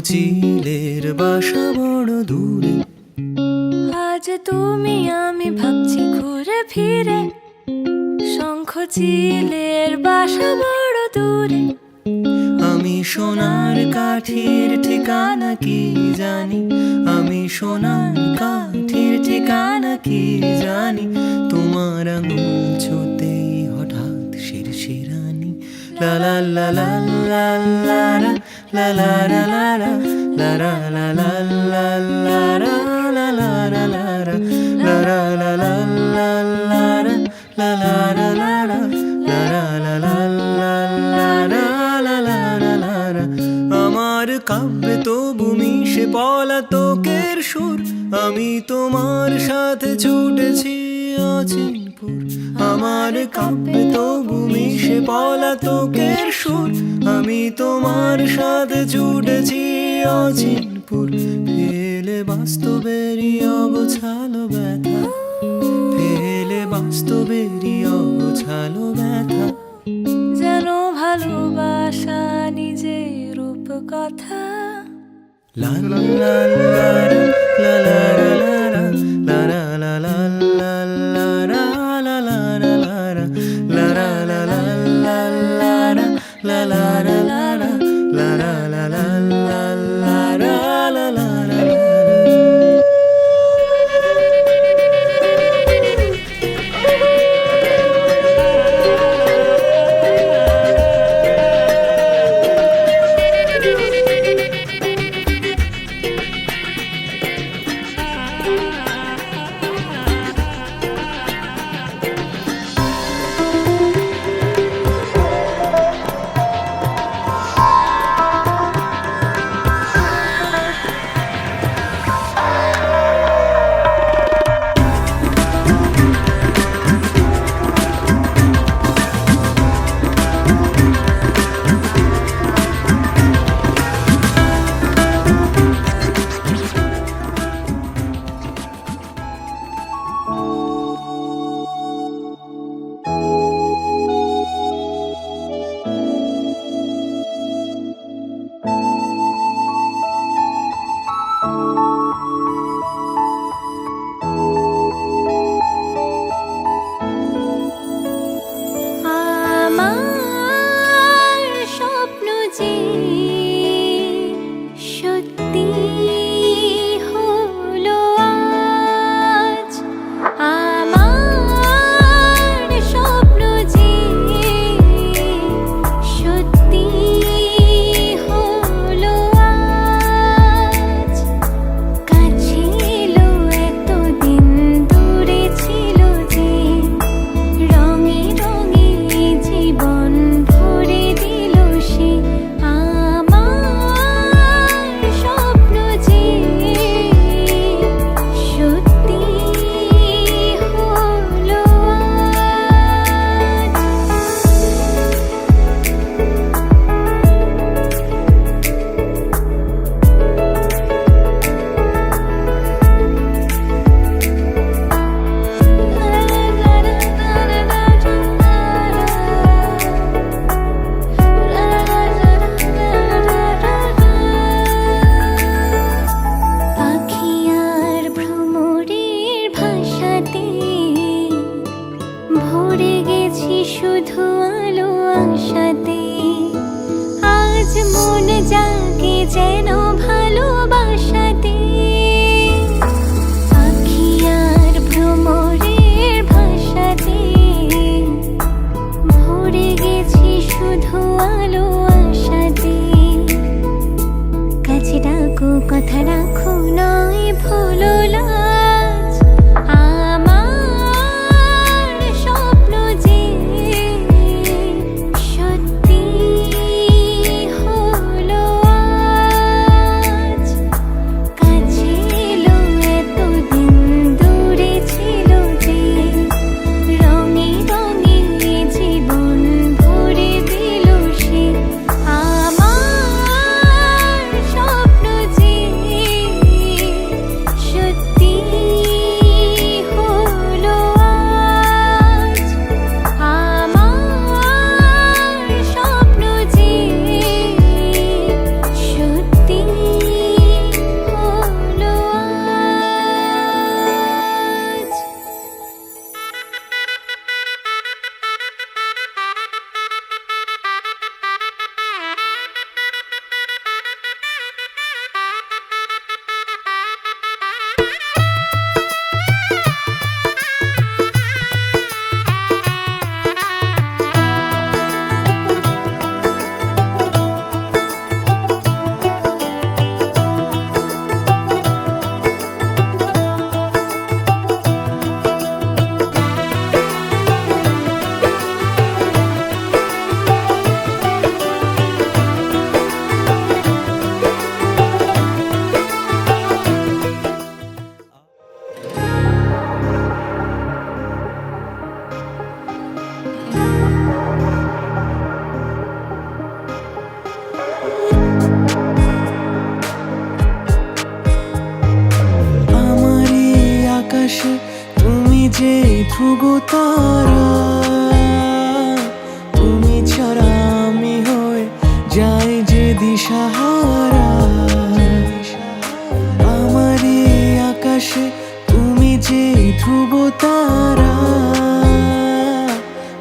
চিলের বাসা বড় দূরে। আজ তুমি আমি ভাবছি ঘুরে ফিরে, শঙ্খ চিলের বাসা বড় দূরে। আমি সোনার কাঠির ঠিকানা কি জানি, আমি সোনার কাঠির ঠিকানা কি জানি। তোমার আঙুল ছুতেই হঠাৎ শিরশিরানি। লা লা লা লা লা লা রা, লা লা লা লা রা, লা রা লা লা লা লা রা, লা লা লা লা রা, লা রা লা লা লা লা রা, লা লা লা লা রা, লা রা লা লা লা লা রা, লা লা লা লা রা। আমার কাব্যে তবু মিশে পলাতকের সুর, আমি তোমার সাথে ছুটেছি অচিনপুর। আমার কাব্যে তবু মিশে পলাতকের সুর, আমি তোমার সাথে ছুটেছি অচিনপুর। ফেলে বাস্তবেরই অগোছালো ব্যথা, ফেলে বাস্তবেরই অগোছালো ব্যথা। যেন ভালোবাসা নিজের রূপকথা। লা লা লা লা রা, লা লা লা লা রা, লা রা লা লা লা লা রা, লা লা লা লা রা, লা রা লা লা লা লা রা, লা লা লা লা রা, লা রা লা লা লা লা রা, লা লা লা লা রা। আকাশে তুমি যে ধ্রুব তারা, তুমি ছাড়া আমি হয়ে যাই যে দিশাহারা। আমার এই আকাশে তুমি যে ধ্রুব তারা,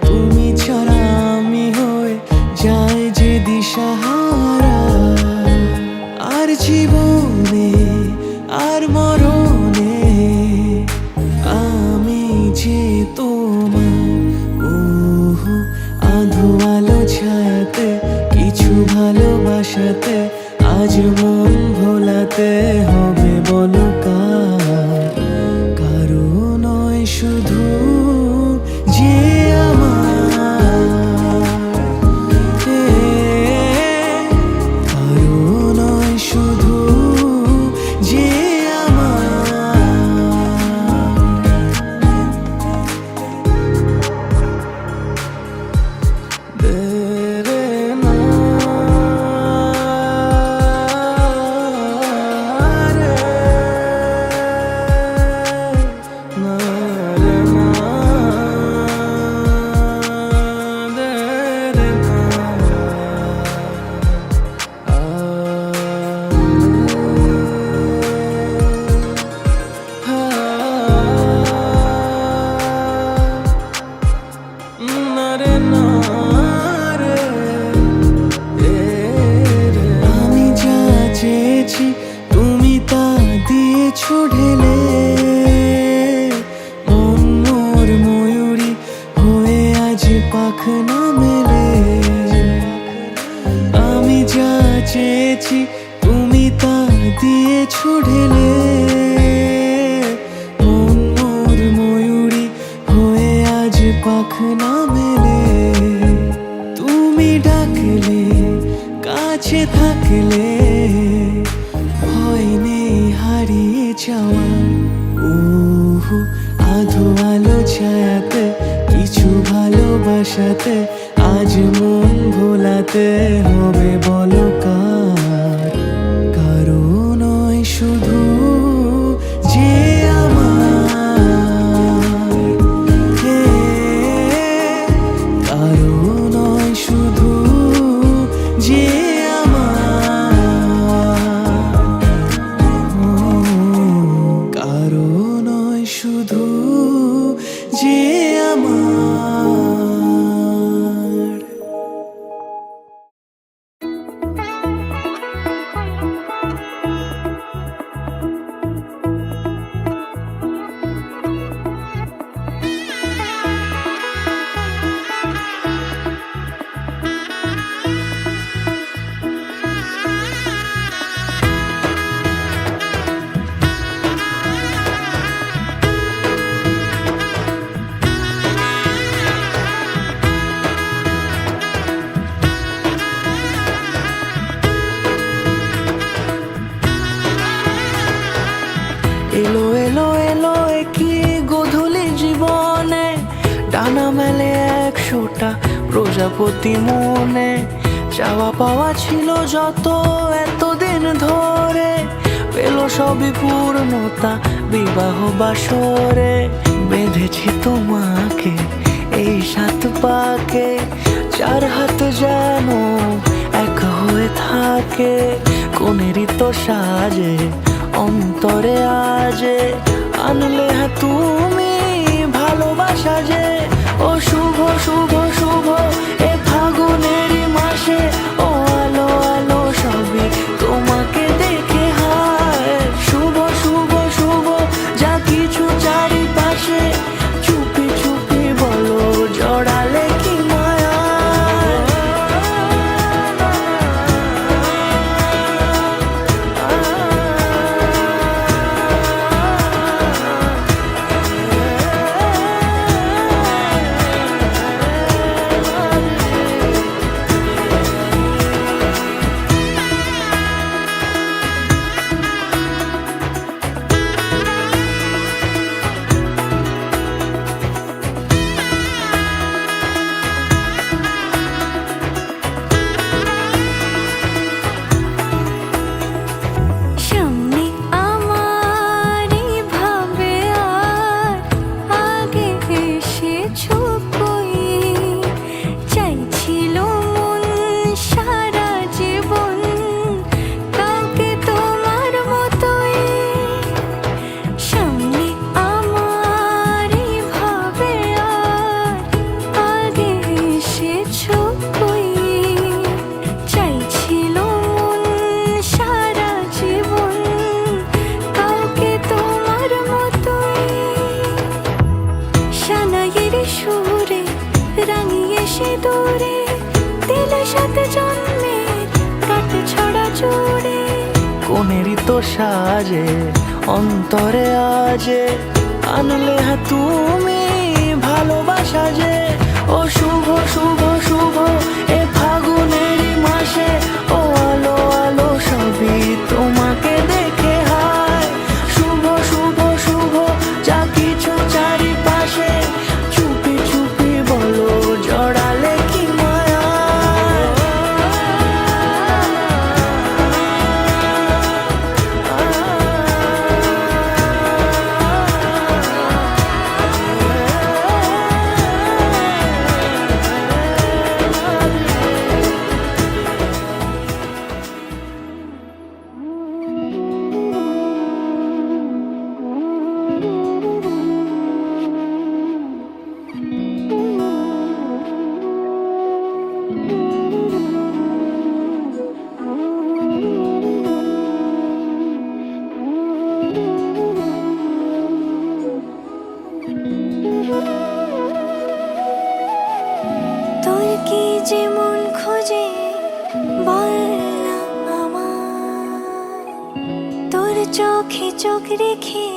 তুমি ছাড়া আমি হয়ে যাই যে দিশাহারা। আর জীবনে আর মরণে আমি যে তোমার। ওহো আধো আলো ছায়াতে কিছু ভালোবাসাতে আজ মন ভোলাতে হবে বলো কার? কারো নয় শুধু যে আমার, কারো নয় শুধু যে আমি যা চেয়েছি তুমি তা দিয়েছো ঢেলে। মন মোর ময়ূরী হয়ে আজ পাখনা মেলে। আমি যা চেয়েছি তুমি তা দিয়েছো ঢেলে। মন মোর ময়ূরী হয়ে আজ পাখনা মেলে। তুমি ডাকলে কাছে থাকলে ভয় নেই হারিয়ে যাওয়ার। ওহো আধো আলো ছায়াতে কিছু ভালোবাসাতে আজ মন ভোলাতে হবে বলো কার? কারো নয় শুধু যে আমার, কারো নয় শুধু যে কারো নয় শুধু যে আমার। এলো এলো এলো কি গোধূলি জীবনে, ডানা মেলে 100টা প্রজাপতি মনে। চাওয়া পাওয়া ছিল যত এতদিন ধরে, পেল সবই পূর্ণতা বিবাহ বাসরে। বেঁধেছি তোমাকে এই 7 পাকে, 4 হাত যেন এক হয়ে থাকে। কোনেরই তো সাজে অন্তরে আজে আনলে তুমি ভালোবাসা যে। ও শুভ শুভ শুভ এ ফাগুনেরই মাসে, ও আলো আলো সবই তোমাকে দেখে হায়। শুভ শুভ শুভ যা কিছু চারিপাশে, চুপি চুপি বলো জড়ালে কি মায়া। দূরে দিলে সাথে জন্মে কাটে ছড়া জুড়ে কোনেরই তো সাজে অন্তরে আজে আনলে হ্যাঁ তুমি ভালোবাসা যে ও শুভ শুভ শুভ এ ফাগুনেরই মাসে ও আলো আলো সবই তোমাকে দেখে হায় শুভ শুভ শুভ যা কিছু চারিপাশে চুপি চুপি বলো জড়ালে কি মায়া তোর কি যে মন খোঁজে বল না আমার তোর চোখে চোখ রেখে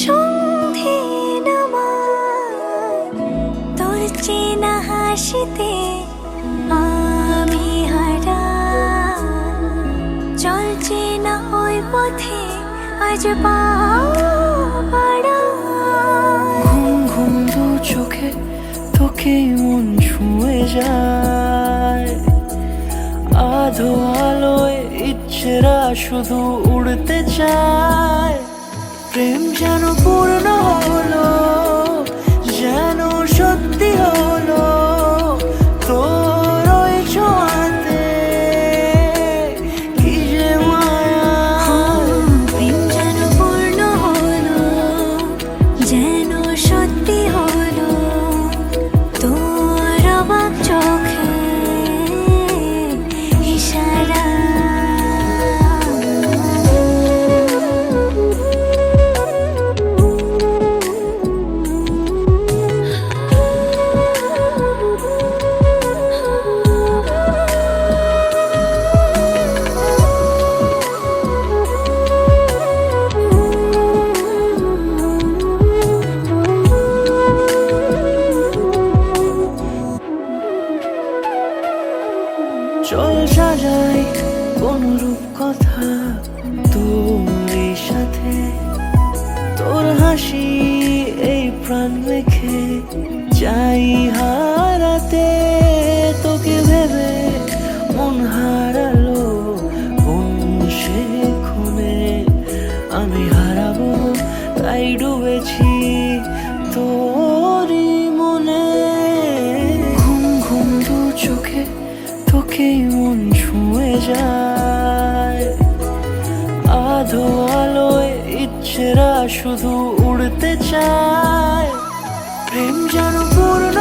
সন্ধে নামার তোর চেনা হাসিতে আমি হারা চলছে না ওই পথে আজ পাড়া ঘুম ঘুম দু চোখে তোকে মন ছুঁয়ে যায় আধো আলোয় ইচ্ছেরা শুধু উড়তে চায় প্রেম যেন পূর্ণ হলো যেন সত্যি হলো তোর ওই ছোঁয়াতে কি যে মায়া প্রেম যেন পূর্ণ হলো যেন সত্যি হলো তোর অবাক চোখে ইশারা চল সাজাই কোন রূপ কথা তোর এই সাথে তোর হাসি এই প্রাণ মেখে চাই হারাতে তোকে ভেবে মন হারালো কোন সে খুনে আমি হারাবো তাই ডুবেছি তোরই মনে ঘুম ঘুম দু চোখে তোকে মন ছুঁয়ে যায় আধো আলোয় ইচ্ছেরা শুধু উড়তে চায় প্রেম যেন পূর্ণ